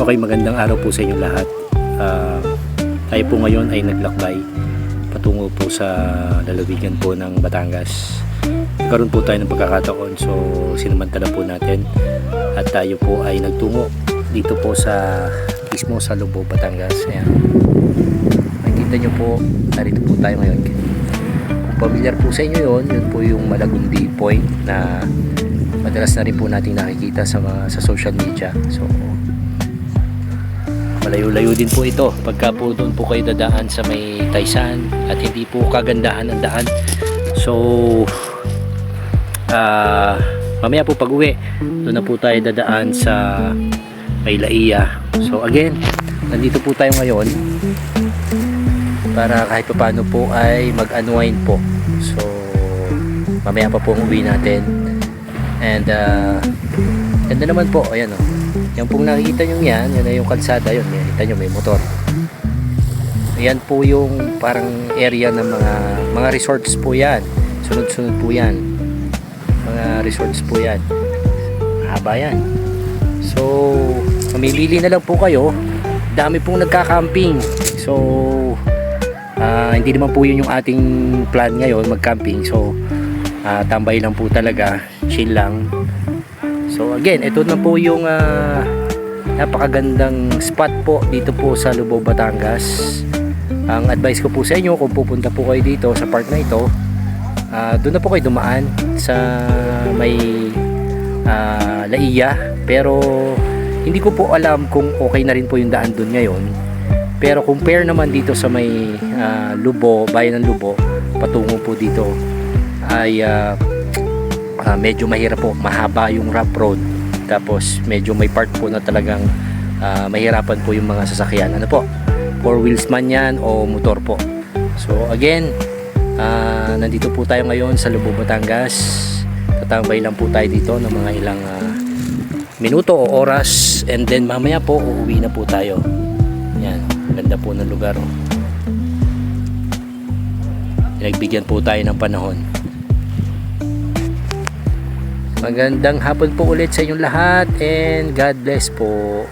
Okay, magandang araw po sa inyo lahat. Tayo po ngayon ay naglakbay patungo po sa lalawigan po ng Batangas. Karoon po tayo ng pagkakataon, so sinamantala po natin at tayo po ay nagtungo dito po sa mismo sa Lubao, Batangas. Ayan. Nakikita nyo po, narito po tayo ngayon. Kung familiar po sa inyo yun po yung Malagundi Point na madalas na rin po natin nakikita sa social media. So malayo-layo din po ito pagka po doon po kayo dadaan sa may Taysan at hindi po kagandahan ang daan. So mamaya po pag uwi doon na po tayo dadaan sa may Laiya. So again, nandito po tayo ngayon para kahit pa paano po ay mag-unwind po. So mamaya pa po ang uwi natin. And ganda naman po, ayan o. Yan pong nakikita nyo yan na yung kalsada yun. Nakikita nyo may motor. Yan po yung parang area ng mga resorts po yan. Sunod-sunod po yan. Mga resorts po yan. Mahaba yan. So, mamimili na lang po kayo. Dami pong nagka-camping. So, hindi naman po yun yung ating plan ngayon, mag-camping. So, tambay lang po talaga. Chill lang. So again, ito na po yung napakagandang spot po dito po sa Lubao, Batangas. Ang advice ko po sa inyo, kung pupunta po kayo dito sa park na ito, doon na po kayo dumaan sa may Laiya. Pero hindi ko po alam kung okay na rin po yung daan doon ngayon. Pero compare naman dito sa may Lubao, bayan ng Lubao, patungo po dito ay medyo mahirap po, mahaba yung rough road, tapos medyo may part po na talagang mahirapan po yung mga sasakyan. Ano po, 4 wheels man yan o motor po. So again, nandito po tayo ngayon sa Lubao, Batangas. Tatambay lang po tayo dito ng mga ilang minuto o oras, and then mamaya po uuwi na po tayo. Yan, ganda po ng lugar. Pinagbigyan po tayo ng panahon. Magandang hapon po ulit sa inyong lahat, and God bless po.